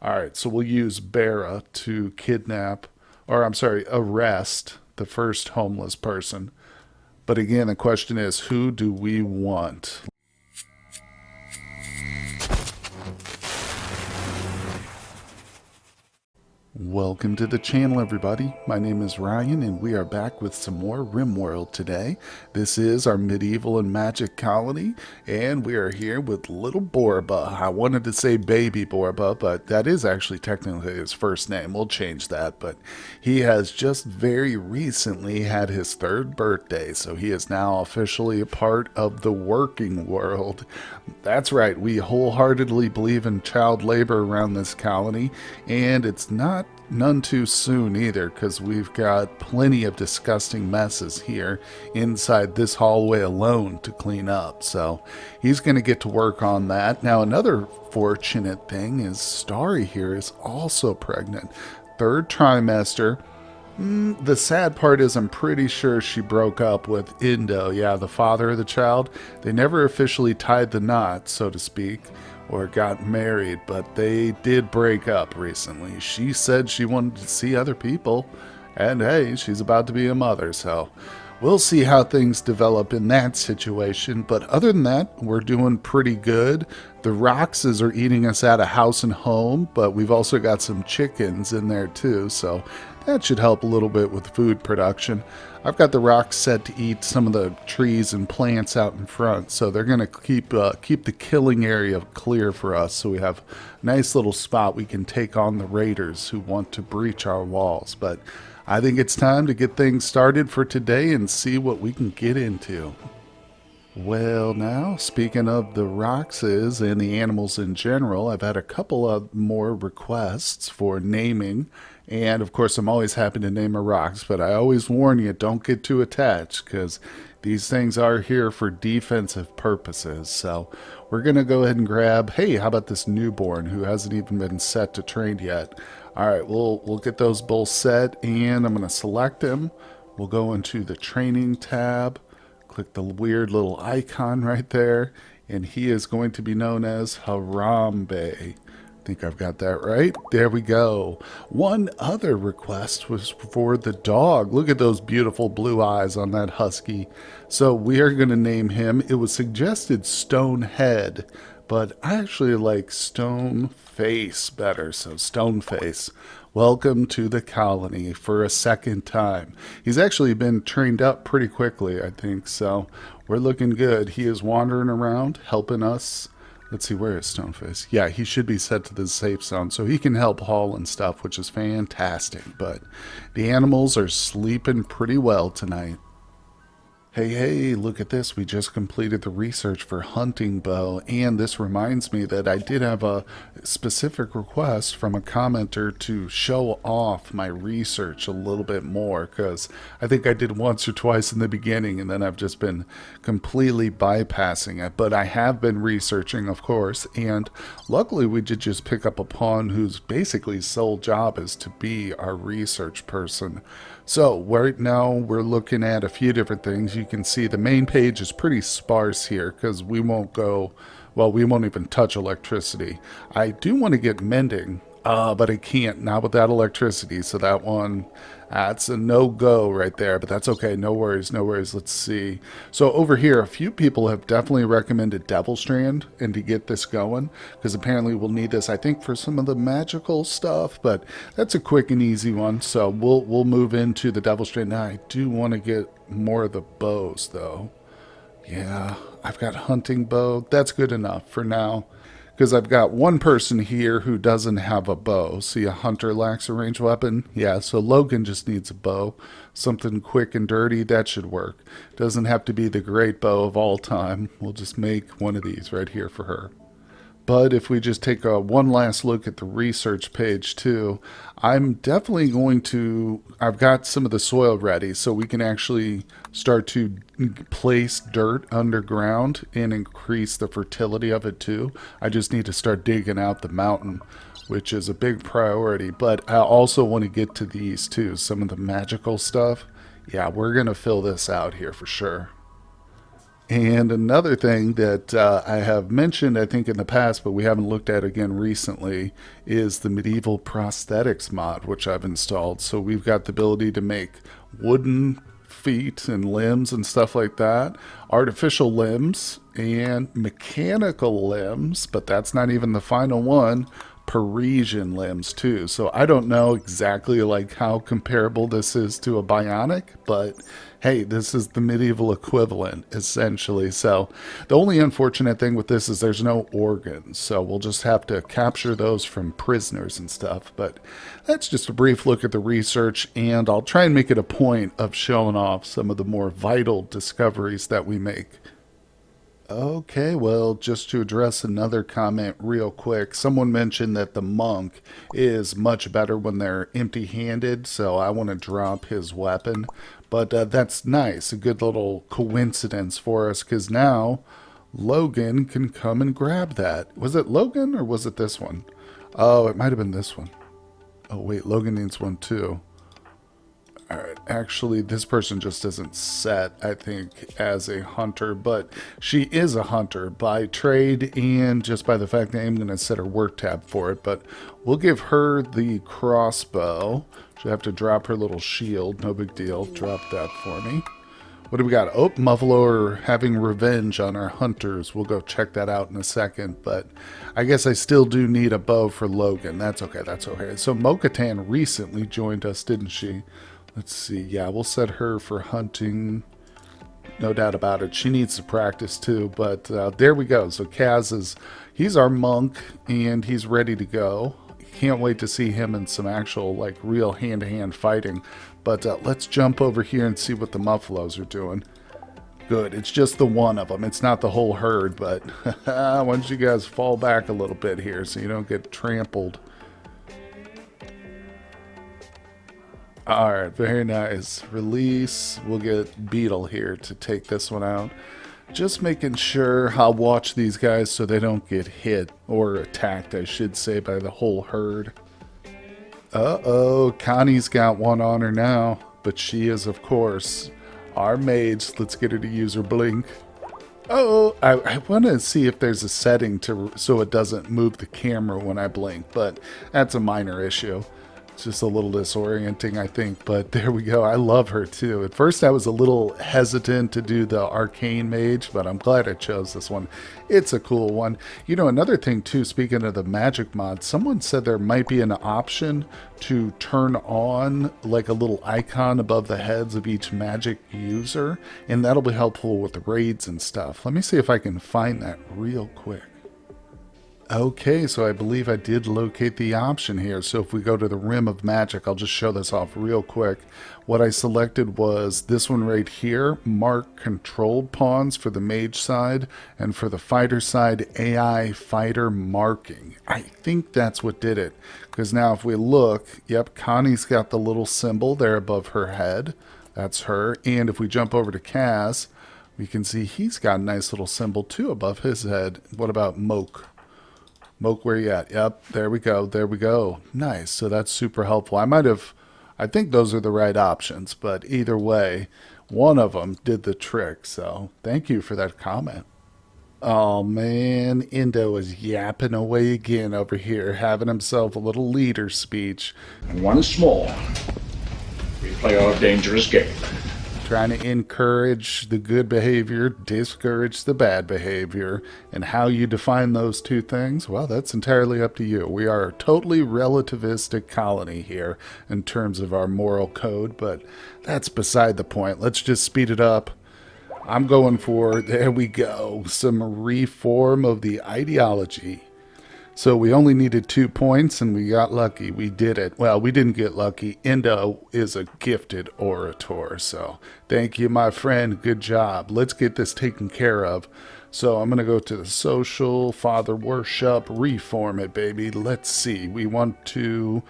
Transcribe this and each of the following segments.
All right, so we'll use Bera to kidnap, or I'm sorry, arrest the first homeless person. But again, the question is, who do we want? Welcome to the channel, everybody. My name is Ryan, and we are back with some more RimWorld today. This is our medieval and magic colony, and we are here with little Borba. I wanted to say baby Borba, but that is actually technically his first name. We'll change that, but he has just very recently had his third birthday, so he is now officially a part of the working world. That's right, we wholeheartedly believe in child labor around this colony, and it's not none too soon either, because we've got plenty of disgusting messes here inside this hallway alone to clean up. So he's going to get to work on that. Now, another fortunate thing is Starry here is also pregnant. Third trimester. The sad part is I'm pretty sure she broke up with Indo, yeah, the father of the child. They never officially tied the knot, so to speak, or got married, but they did break up recently. She said she wanted to see other people, and hey, she's about to be a mother, so we'll see how things develop in that situation. But other than that, we're doing pretty good. The Roxes are eating us out of house and home, but we've also got some chickens in there too, so that should help a little bit with food production. I've got the rocks set to eat some of the trees and plants out in front, so they're going to keep the killing area clear for us, so we have a nice little spot we can take on the raiders who want to breach our walls. But I think it's time to get things started for today and see what we can get into. Well, now, speaking of the Roxes and the animals in general, I've had a couple of more requests for naming. And of course, I'm always happy to name a Rox, but I always warn you, don't get too attached, because these things are here for defensive purposes. So we're going to go ahead and grab, hey, how about this newborn who hasn't even been set to train yet? All right, we'll get those both set, and I'm going to select him. We'll go into the training tab. Click the weird little icon right there, and he is going to be known as Harambe. I think I've got that right. There we go. One other request was for the dog. Look at those beautiful blue eyes on that husky. So we are going to name him. It was suggested Stonehead, but I actually like Stone Face better, so Stone Face. Welcome to the colony for a second time. He's actually been trained up pretty quickly, I think, so we're looking good. He is wandering around, helping us. Let's see, where is Stoneface? Yeah, he should be set to the safe zone, so he can help haul and stuff, which is fantastic. But the animals are sleeping pretty well tonight. Hey, look at this. We just completed the research for hunting bow, and this reminds me that I did have a specific request from a commenter to show off my research a little bit more, because I think I did once or twice in the beginning, and then I've just been completely bypassing it. But I have been researching, of course, and luckily we did just pick up a pawn whose basically sole job is to be our research person. So right now we're looking at a few different things. You can see the main page is pretty sparse here because we won't even touch electricity. I do want to get mending, but I can't, not without electricity. So that one, that's a no-go right there, but that's okay. No worries, no worries. Let's see. So over here, a few people have definitely recommended Devil Strand and to get this going, because apparently we'll need this, I think, for some of the magical stuff, but that's a quick and easy one. So we'll move into the Devil Strand. Now, I do want to get more of the bows, though. Yeah, I've got hunting bow. That's good enough for now, because I've got one person here who doesn't have a bow. See, a hunter lacks a ranged weapon. Yeah, so Logan just needs a bow. Something quick and dirty, that should work. Doesn't have to be the great bow of all time. We'll just make one of these right here for her. But if we just take one last look at the research page too, I'm definitely going to, I've got some of the soil ready so we can actually start to place dirt underground and increase the fertility of it too. I just need to start digging out the mountain, which is a big priority. But I also want to get to these too, some of the magical stuff. Yeah, we're going to fill this out here for sure. And another thing that I have mentioned, I think, in the past, but we haven't looked at again recently, is the medieval prosthetics mod, which I've installed. So we've got the ability to make wooden feet and limbs and stuff like that, artificial limbs and mechanical limbs, but that's not even the final one. Parisian limbs too. So I don't know exactly like how comparable this is to a bionic, but hey, this is the medieval equivalent essentially. So the only unfortunate thing with this is there's no organs. So we'll just have to capture those from prisoners and stuff. But that's just a brief look at the research, and I'll try and make it a point of showing off some of the more vital discoveries that we make. Okay, well, just to address another comment real quick, someone mentioned that the monk is much better when they're empty handed, so I want to drop his weapon. But that's nice, a good little coincidence for us, because now Logan can come and grab that. Was it Logan or was it this one? Oh, it might have been this one. Oh, wait, Logan needs one too. All right, actually, this person just isn't set, I think, as a hunter, but she is a hunter by trade and just by the fact that I'm going to set her work tab for it. But we'll give her the crossbow. She'll have to drop her little shield. No big deal. Drop that for me. What do we got? Oh, Muffalo having revenge on our hunters. We'll go check that out in a second, but I guess I still do need a bow for Logan. That's okay, that's okay. So Mokatan recently joined us, didn't she? Let's see. Yeah, we'll set her for hunting. No doubt about it. She needs to practice too, but there we go. So Kaz he's our monk, and he's ready to go. Can't wait to see him in some actual, like, real hand-to-hand fighting. But let's jump over here and see what the Muffalos are doing. Good. It's just the one of them. It's not the whole herd, but why don't you guys fall back a little bit here so you don't get trampled. Alright, very nice. Release. We'll get Beetle here to take this one out. Just making sure I'll watch these guys so they don't get hit, or attacked, I should say, by the whole herd. Uh-oh, Connie's got one on her now, but she is, of course, our mage. Let's get her to use her blink. Oh, I want to see if there's a setting so it doesn't move the camera when I blink, but that's a minor issue. It's just a little disorienting, I think, but there we go. I love her too. At first I was a little hesitant to do the arcane mage, but I'm glad I chose this one. It's a cool one. You know, another thing too, speaking of the magic mod, someone said there might be an option to turn on like a little icon above the heads of each magic user, and that'll be helpful with the raids and stuff. Let me see if I can find that real quick. Okay, so I believe I did locate the option here. So if we go to the Rim of Magic, I'll just show this off real quick. What I selected was this one right here, mark controlled pawns for the mage side, and for the fighter side, AI fighter marking. I think that's what did it. Because now if we look, yep, Connie's got the little symbol there above her head. That's her. And if we jump over to Kaz, we can see he's got a nice little symbol too above his head. What about Moke? Moke, where you at? Yep, there we go, there we go. Nice, so that's super helpful. I think those are the right options, but either way, one of them did the trick, so thank you for that comment. Oh man, Indo is yapping away again over here, having himself a little leader speech. And once more, we play our dangerous game. Trying to encourage the good behavior, discourage the bad behavior, and how you define those two things, well, that's entirely up to you. We are a totally relativistic colony here in terms of our moral code, but that's beside the point. Let's just speed it up. I'm going for, there we go, some reform of the ideology. So we only needed 2 points, and we got lucky. We did it. Well, we didn't get lucky. Endo is a gifted orator, so thank you, my friend. Good job. Let's get this taken care of. So I'm going to go to the social, father worship, reform it, baby. Let's see. We want to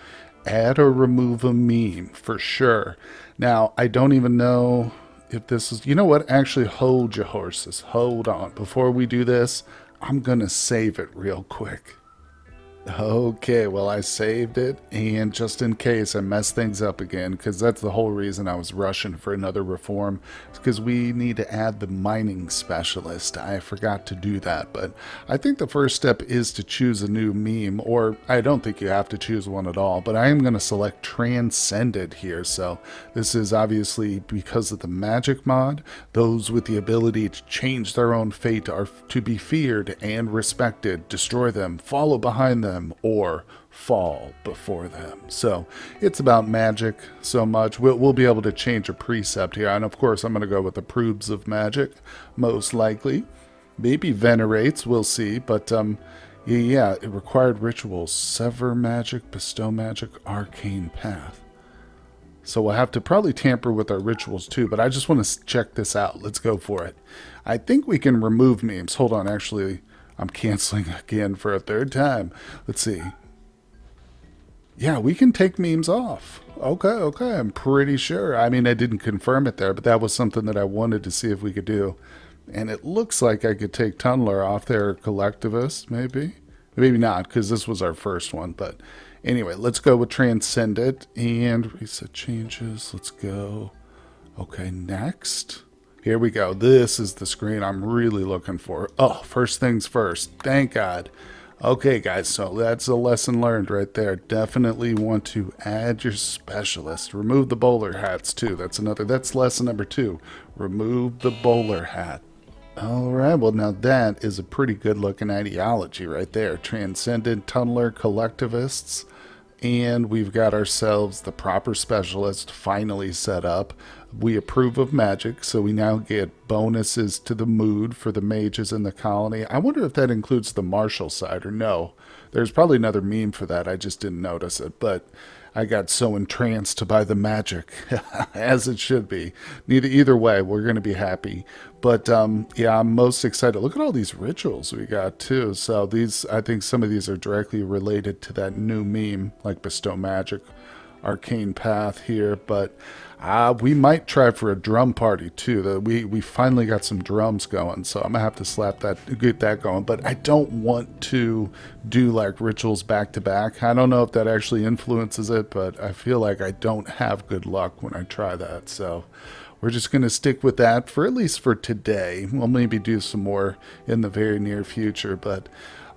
add or remove a meme, for sure. Now, I don't even know if this is... You know what? Actually, hold your horses. Hold on. Before we do this, I'm going to save it real quick. Okay, well, I saved it, and just in case I mess things up again, because that's the whole reason I was rushing for another reform, because we need to add the mining specialist. I forgot to do that, but I think the first step is to choose a new meme, or I don't think you have to choose one at all, but I am going to select Transcended here, so this is obviously because of the magic mod. Those with the ability to change their own fate are to be feared and respected. Destroy them, follow behind them, or fall before them. So it's about magic so much. We'll be able to change a precept here. And of course, I'm going to go with approves of magic, most likely. Maybe venerates, we'll see. But yeah, it required rituals. Sever magic, bestow magic, arcane path. So we'll have to probably tamper with our rituals too, but I just want to check this out. Let's go for it. I think we can remove memes. Hold on, actually, I'm canceling again for a third time. Let's see. Yeah, we can take memes off. Okay, I'm pretty sure. I mean, I didn't confirm it there, but that was something that I wanted to see if we could do. And it looks like I could take Tunneler off there, Collectivist, maybe? Maybe not, because this was our first one, but anyway, let's go with Transcendent and reset changes. Let's go. Okay, next. Here we go. This is the screen I'm really looking for. Oh, first things first. Thank God. Okay, guys, so that's a lesson learned right there. Definitely want to add your specialist. Remove the bowler hats, too. That's lesson number 2. Remove the bowler hat. All right, well, now that is a pretty good-looking ideology right there. Transcendent Tunneler Collectivists. And we've got ourselves the proper specialist finally set up. We approve of magic, so we now get bonuses to the mood for the mages in the colony. I wonder if that includes the martial side or no. There's probably another meme for that. I just didn't notice it, but I got so entranced by the magic, as it should be. Either way, we're going to be happy. But yeah, I'm most excited. Look at all these rituals we got too. So these, I think some of these are directly related to that new meme, like bestow magic, arcane path here. But we might try for a drum party too. We finally got some drums going, so I'm gonna have to get that going. But I don't want to do like rituals back to back. I don't know if that actually influences it, but I feel like I don't have good luck when I try that. So we're just going to stick with that for at least for today. We'll maybe do some more in the very near future. But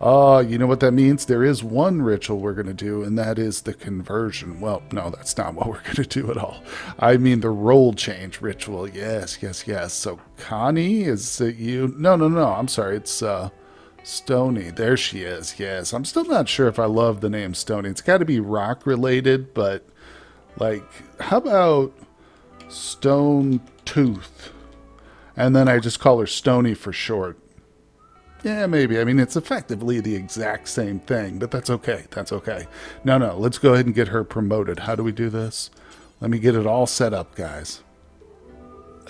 you know what that means? There is one ritual we're going to do, and that is the conversion. Well, no, that's not what we're going to do at all. I mean the role change ritual. Yes. So Connie, is it you? No. I'm sorry. It's Stony. There she is. Yes. I'm still not sure if I love the name Stony. It's got to be rock related, but like, how about Stone Tooth? And then I just call her Stony for short. Yeah, maybe. I mean, it's effectively the exact same thing, but that's okay. That's okay. No, let's go ahead and get her promoted. How do we do this? Let me get it all set up, guys.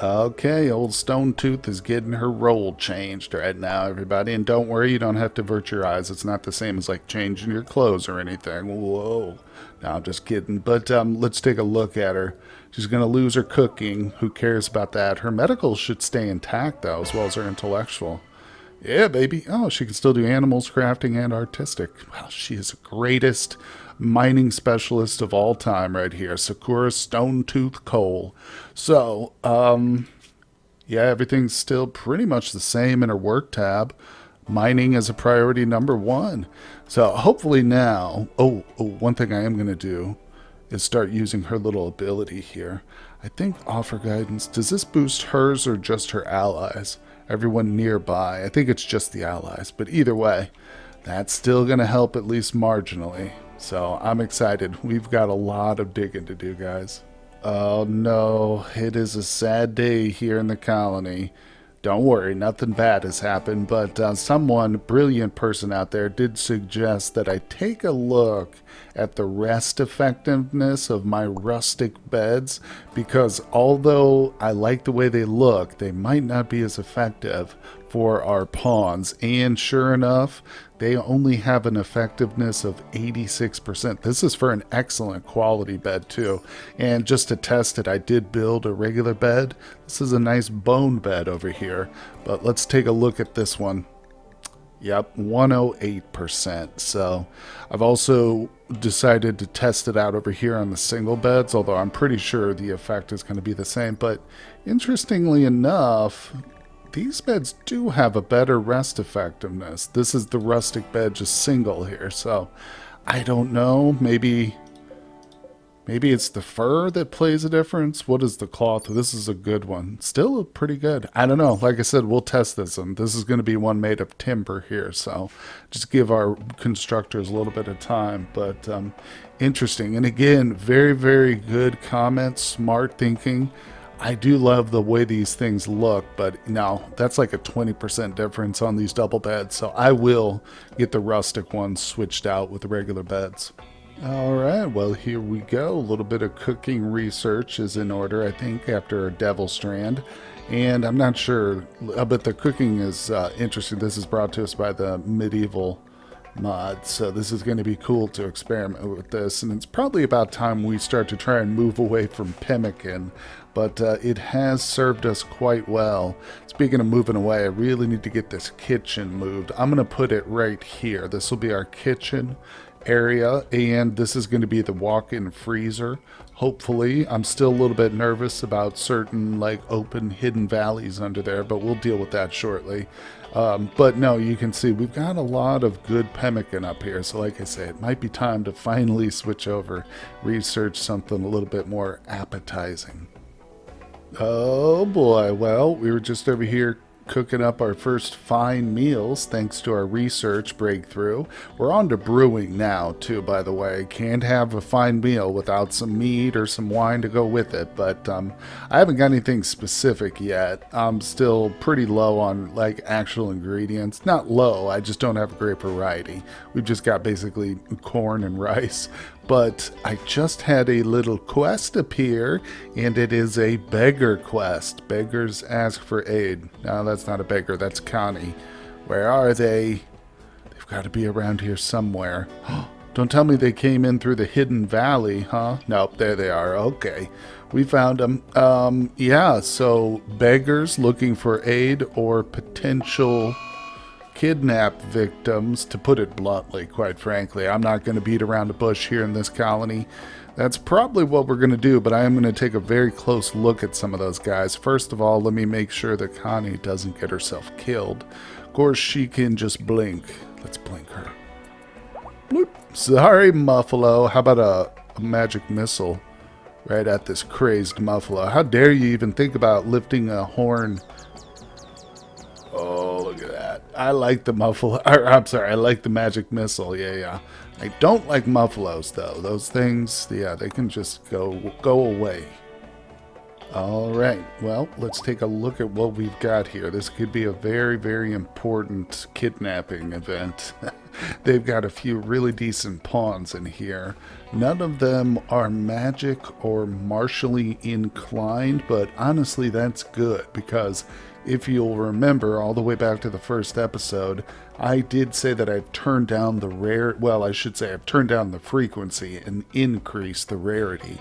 Okay, old Stone Tooth is getting her role changed right now, everybody. And don't worry, you don't have to avert your eyes. It's not the same as like changing your clothes or anything. Whoa. No, I'm just kidding. But let's take a look at her. She's going to lose her cooking. Who cares about that? Her medical should stay intact, though, as well as her intellectual. Yeah, baby. Oh, she can still do animals, crafting, and artistic. Wow, she is the greatest mining specialist of all time right here. Sakura Stonetooth Coal. So, yeah, everything's still pretty much the same in her work tab. Mining is a priority number 1. So hopefully now, one thing I am going to do is start using her little ability here. I think offer guidance. Does this boost hers or just her allies? Everyone nearby. I think it's just the allies, but either way, that's still going to help at least marginally. So I'm excited. We've got a lot of digging to do, guys. Oh no, it is a sad day here in the colony. Don't worry, nothing bad has happened, but someone, brilliant person out there, did suggest that I take a look at the rest effectiveness of my rustic beds, because although I like the way they look, they might not be as effective for our pawns. And sure enough, they only have an effectiveness of 86%. This is for an excellent quality bed too. And just to test it, I did build a regular bed. This is a nice bone bed over here, but let's take a look at this one. Yep, 108%. So I've also decided to test it out over here on the single beds, although I'm pretty sure the effect is going to be the same. But interestingly enough, these beds do have a better rest effectiveness. This is the rustic bed, just single here. So I don't know, maybe it's the fur that plays a difference. What is the cloth? This is a good one. Still pretty good. I don't know. Like I said, we'll test this. And this is going to be one made of timber here. So just give our constructors a little bit of time. But interesting. And again, very, very good comments. Smart thinking. I do love the way these things look. But no, that's like a 20% difference on these double beds. So I will get the rustic ones switched out with the regular beds. All right, well, here we go. A little bit of cooking research is in order, I think, after Devil Strand. And I'm not sure, but the cooking is interesting. This is brought to us by the Medieval mod, so this is going to be cool to experiment with this. And it's probably about time we start to try and move away from pemmican, but it has served us quite well. Speaking of moving away, I really need to get this kitchen moved. I'm going to put it right here. This will be our kitchen area, and this is going to be the walk-in freezer. Hopefully, I'm still a little bit nervous about certain like open hidden valleys under there, but we'll deal with that shortly. But no, you can see we've got a lot of good pemmican up here, so like I say, it might be time to finally switch over, research something a little bit more appetizing. Oh boy, well, we were just over here cooking up our first fine meals thanks to our research breakthrough. We're on to brewing now too, by the way. Can't have a fine meal without some meat or some wine to go with it, but I haven't got anything specific yet. I'm still pretty low on like actual ingredients. Not low, I just don't have a great variety. We've just got basically corn and rice. But I just had a little quest appear, and it is a beggar quest. Beggars ask for aid. No, that's not a beggar, that's Connie. Where are they? They've got to be around here somewhere. Don't tell me they came in through the hidden valley, huh? Nope, there they are. Okay, we found them. Yeah, so beggars looking for aid or potential kidnap victims, to put it bluntly, quite frankly. I'm not going to beat around the bush here in this colony. That's probably what we're going to do, but I am going to take a very close look at some of those guys. First of all, let me make sure that Connie doesn't get herself killed. Of course, she can just blink. Let's blink her. Bloop. Sorry, Muffalo. How about a magic missile right at this crazed Muffalo? How dare you even think about lifting a horn? Oh, look at that. I like the Muffalo. I'm sorry, I like the magic missile. Yeah. I don't like Muffalos, though. Those things, yeah, they can just go away. All right. Well, let's take a look at what we've got here. This could be a very, very important kidnapping event. They've got a few really decent pawns in here. None of them are magic or martially inclined, but honestly, that's good because if you'll remember all the way back to the first episode, I did say that I've turned down the I've turned down the frequency and increased the rarity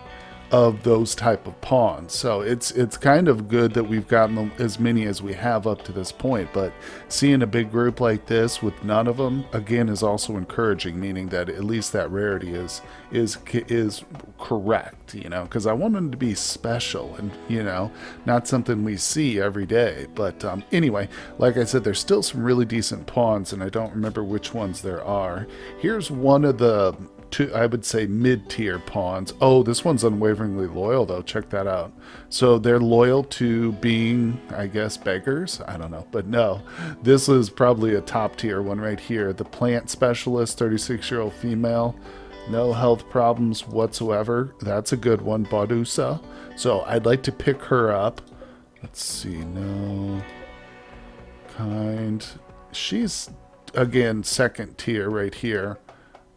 of those type of pawns. So it's kind of good that we've gotten as many as we have up to this point, but seeing a big group like this with none of them again is also encouraging, meaning that at least that rarity is correct, because I want them to be special and not something we see every day. But anyway, like I said, there's still some really decent pawns, and I don't remember which ones there are. Here's one of the I would say mid-tier pawns. Oh, this one's unwaveringly loyal, though. Check that out. So they're loyal to being, I guess, beggars? I don't know. But no, this is probably a top-tier one right here. The plant specialist, 36-year-old female. No health problems whatsoever. That's a good one, Badusa. So I'd like to pick her up. Let's see. No. Kind. She's, again, second tier right here.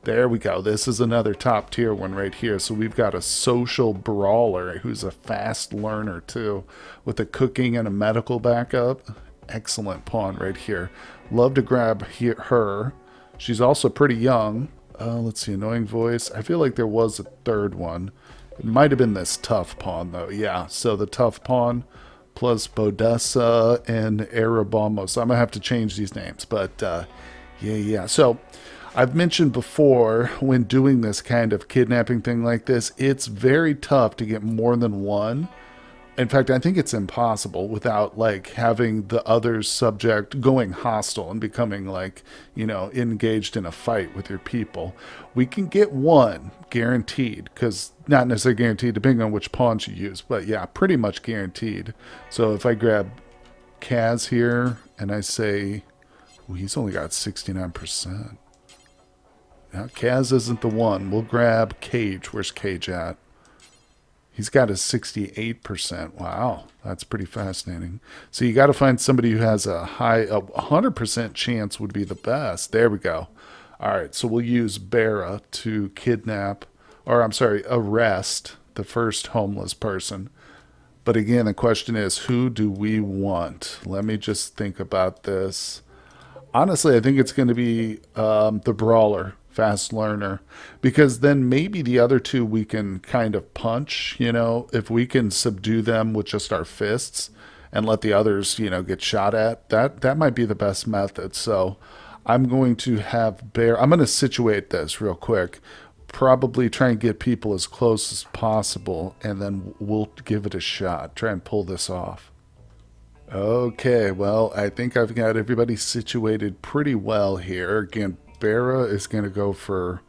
There we go. This is another top tier one right here. So we've got a social brawler who's a fast learner too, with a cooking and a medical backup. Excellent pawn right here. Love to grab her. She's also pretty young. Let's see, annoying voice. I feel like there was a third one. It might have been this tough pawn though. Yeah, so the tough pawn plus Bodessa and Arabamos. I'm gonna have to change these names, but Yeah. So I've mentioned before when doing this kind of kidnapping thing like this, it's very tough to get more than one. In fact, I think it's impossible without like having the other subject going hostile and becoming like, engaged in a fight with your people. We can get one guaranteed, because not necessarily guaranteed depending on which pawns you use, but yeah, pretty much guaranteed. So if I grab Kaz here and I say, ooh, he's only got 69%. Now, Kaz isn't the one. We'll grab Cage. Where's Cage at? He's got a 68%. Wow, that's pretty fascinating. So you got to find somebody who has a 100% chance would be the best. There we go. All right, so we'll use Bera to kidnap, or I'm sorry, arrest the first homeless person. But again, the question is, who do we want? Let me just think about this. Honestly, I think it's going to be the brawler, fast learner, because then maybe the other two we can kind of punch. If we can subdue them with just our fists and let the others, get shot at. That might be the best method. So I'm going to have Bear. I'm going to situate this real quick. Probably try and get people as close as possible, and then we'll give it a shot. Try and pull this off. Okay, well, I think I've got everybody situated pretty well here. Again, Bera is going to go for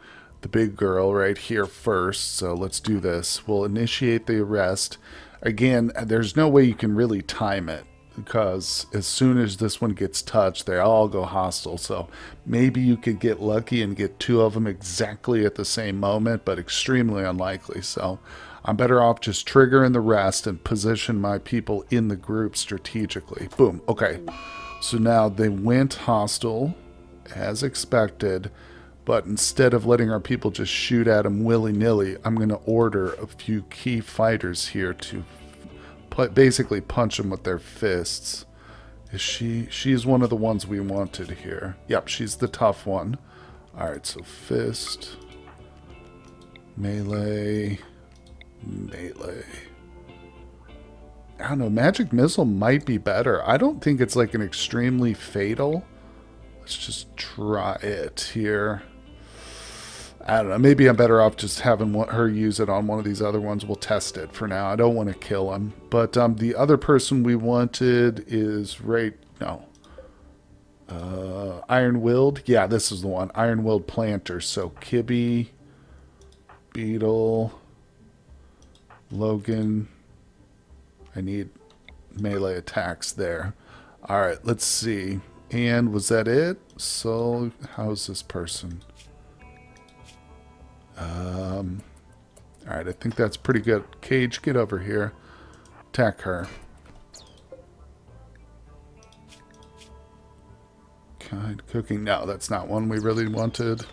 the big girl right here first, so let's do this. We'll initiate the arrest. Again, there's no way you can really time it, because as soon as this one gets touched, they all go hostile. So maybe you could get lucky and get two of them exactly at the same moment, but extremely unlikely. So I'm better off just triggering the rest and position my people in the group strategically. Boom. Okay. So now they went hostile as expected, but instead of letting our people just shoot at them willy-nilly, I'm going to order a few key fighters here to basically punch them with their fists. She's one of the ones we wanted here. Yep, she's the tough one. Alright, so fist, melee. I don't know, magic missile might be better. I don't think it's like an extremely fatal. Let's just try it here. I don't know, maybe I'm better off just having her use it on one of these other ones. We'll test it for now. I don't want to kill him. But the other person we wanted is Iron-Willed. Yeah, this is the one. Iron-Willed Planter. So Kibby, Beetle, Logan. I need melee attacks there. Alright, let's see. And was that it? So, how's this person? Alright, I think that's pretty good. Cage, get over here. Attack her. Kind cooking. No, that's not one we really wanted.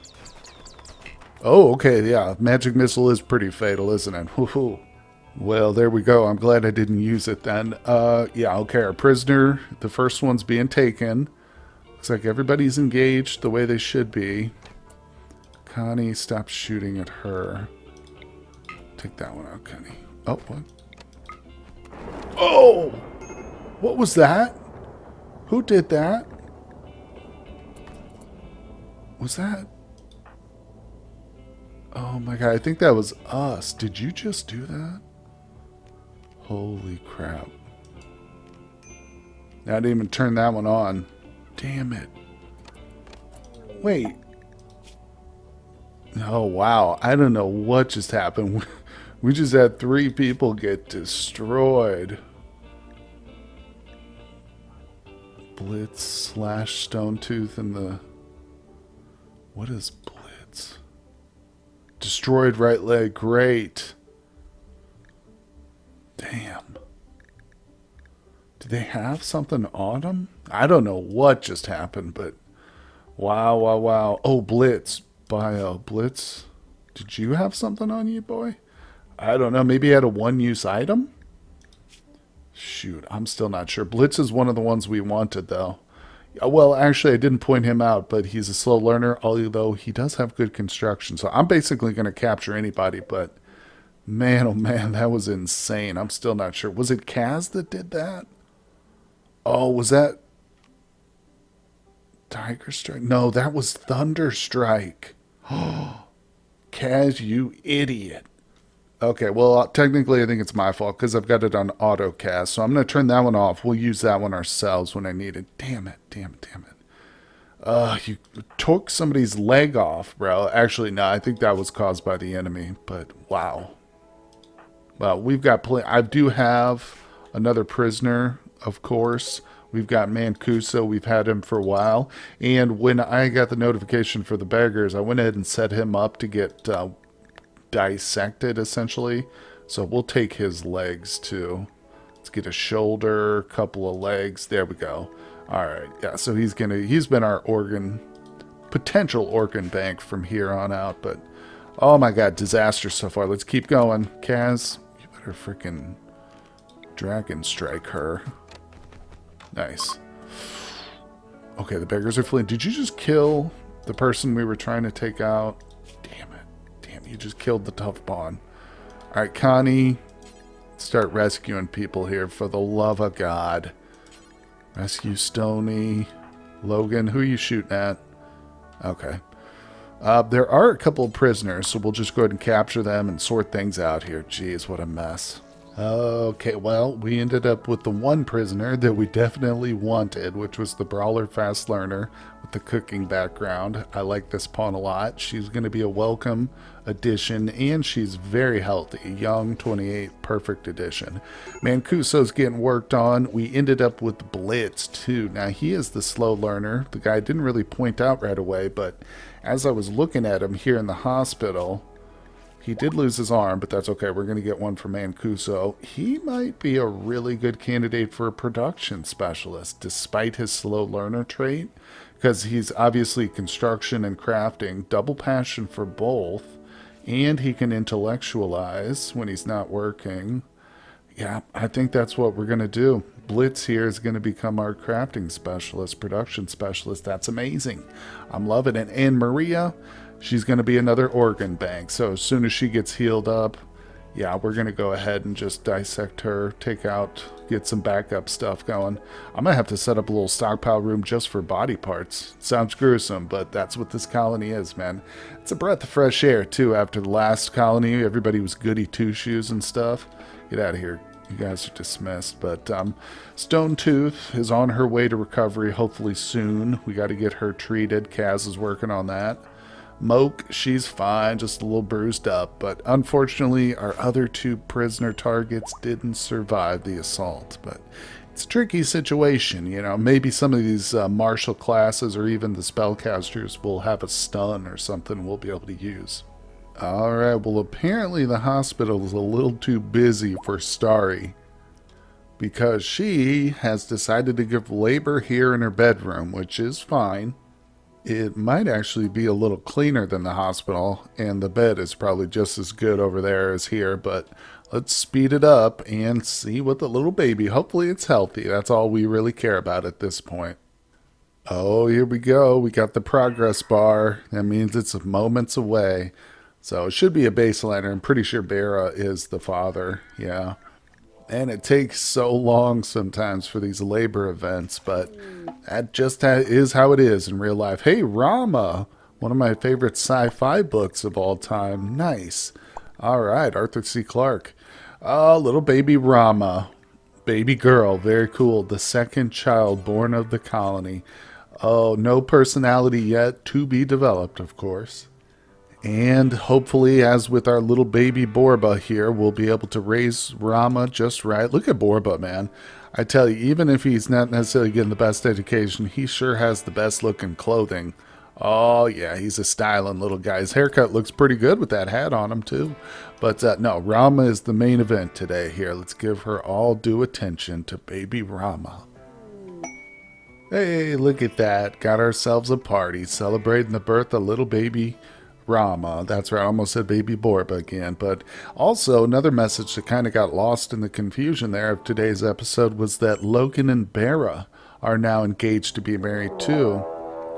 Oh, okay, yeah. Magic missile is pretty fatal, isn't it? Woohoo. Well, there we go. I'm glad I didn't use it then. Yeah, okay, our prisoner, the first one's being taken. Looks like everybody's engaged the way they should be. Connie, stop shooting at her. Take that one out, Connie. Oh, what? Oh! What was that? Who did that? Was that? Oh my god, I think that was us. Did you just do that? Holy crap. I didn't even turn that one on. Damn it. Wait. Oh, wow. I don't know what just happened. We just had 3 people get destroyed. Blitz slash Stone Tooth and the... What is Blitz? Destroyed right leg. Great. Damn. Did they have something on them? I don't know what just happened, but... Wow. Oh, Blitz. Bio. Blitz. Did you have something on you, boy? I don't know. Maybe he had a one-use item? Shoot, I'm still not sure. Blitz is one of the ones we wanted, though. Well, actually, I didn't point him out, but he's a slow learner, although he does have good construction. So I'm basically going to capture anybody, but man, oh man, that was insane. I'm still not sure. Was it Kaz that did that? Oh, was that... Tiger Strike? No, that was Thunder Strike. Kaz, you idiot. Okay, well, technically, I think it's my fault because I've got it on auto cast. So I'm going to turn that one off. We'll use that one ourselves when I need it. Damn it, damn it, damn it. You took somebody's leg off, bro. Actually, no, I think that was caused by the enemy. But wow. Well, we've got I do have another prisoner, of course. We've got Mancuso. We've had him for a while. And when I got the notification for the beggars, I went ahead and set him up to get dissected, essentially. So we'll take his legs, too. Let's get a shoulder, a couple of legs. There we go. All right. Yeah, so he's been our potential organ bank from here on out. But, oh my God, disaster so far. Let's keep going. Kaz, you better freaking dragon strike her. Nice. Okay, the beggars are fleeing. Did you just kill the person we were trying to take out? Damn it. Damn, you just killed the tough pawn. All right, Connie, start rescuing people here for the love of God. Rescue Stony. Logan, who are you shooting at? Okay. There are a couple of prisoners, so we'll just go ahead and capture them and sort things out here. Jeez, what a mess. Okay, well, we ended up with the one prisoner that we definitely wanted, which was the Brawler Fast Learner with the cooking background. I like this pawn a lot. She's going to be a welcome addition, and she's very healthy. Young, 28, perfect addition. Mancuso's getting worked on. We ended up with Blitz, too. Now, he is the slow learner. The guy didn't really point out right away, but as I was looking at him here in the hospital, he did lose his arm, but that's okay. We're going to get one for Mancuso. He might be a really good candidate for a production specialist, despite his slow learner trait, because he's obviously construction and crafting, double passion for both, and he can intellectualize when he's not working. Yeah, I think that's what we're going to do. Blitz here is going to become our crafting specialist, production specialist. That's amazing. I'm loving it. And Maria, she's going to be another organ bank. So as soon as she gets healed up, yeah, we're going to go ahead and just dissect her, take out, get some backup stuff going. I'm going to have to set up a little stockpile room just for body parts. Sounds gruesome, but that's what this colony is, man. It's a breath of fresh air, too. After the last colony, everybody was goody two-shoes and stuff. Get out of here. You guys are dismissed. But Stone Tooth is on her way to recovery, hopefully soon. We got to get her treated. Kaz is working on that. Moke, she's fine, just a little bruised up, but unfortunately our other two prisoner targets didn't survive the assault. But it's a tricky situation, you know. Maybe some of these martial classes or even the spellcasters will have a stun or something we'll be able to use. Alright, well apparently the hospital is a little too busy for Starry, because she has decided to give labor here in her bedroom, which is fine. It might actually be a little cleaner than the hospital, and the bed is probably just as good over there as here, but let's speed it up and see what the little baby, hopefully it's healthy. That's all we really care about at this point. Oh, here we go. We got the progress bar. That means it's moments away. So it should be a baseliner. I'm pretty sure Bera is the father. Yeah. And it takes so long sometimes for these labor events, but that just is how it is in real life. Hey, Rama, one of my favorite sci-fi books of all time. Nice. All right, Arthur C. Clarke. Little baby Rama. Baby girl, very cool. The second child born of the colony. Oh, no personality yet, to be developed, of course. And hopefully, as with our little baby Borba here, we'll be able to raise Rama just right. Look at Borba, man. I tell you, even if he's not necessarily getting the best education, he sure has the best looking clothing. Oh, yeah, he's a styling little guy. His haircut looks pretty good with that hat on him, too. But no, Rama is the main event today here. Let's give her all due attention to baby Rama. Hey, look at that. Got ourselves a party celebrating the birth of little baby Rama. That's right, I almost said baby Borba again. But also another message that kind of got lost in the confusion there of today's episode was that Logan and Bera are now engaged to be married too.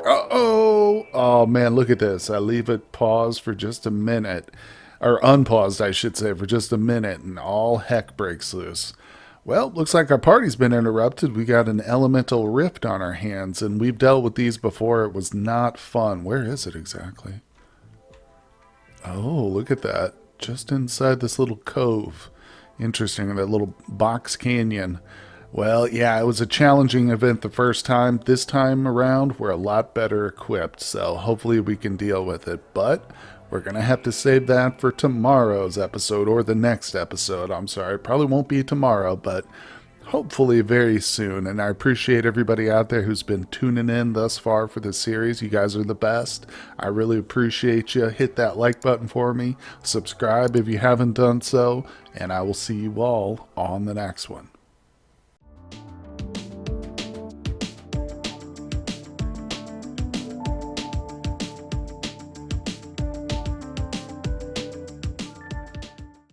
Uh-oh! Oh man, look at this. I leave it paused for just a minute. Or unpaused, I should say, for just a minute, and all heck breaks loose. Well, looks like our party's been interrupted. We got an elemental rift on our hands, and we've dealt with these before. It was not fun. Where is it exactly? Oh, look at that. Just inside this little cove. Interesting, that little box canyon. Well, yeah, it was a challenging event the first time. This time around, we're a lot better equipped, so hopefully we can deal with it. But we're going to have to save that for tomorrow's episode, or the next episode. I'm sorry, it probably won't be tomorrow, but hopefully very soon. And I appreciate everybody out there who's been tuning in thus far for this series. You guys are the best. I really appreciate you. Hit that like button for me. Subscribe if you haven't done so. And I will see you all on the next one.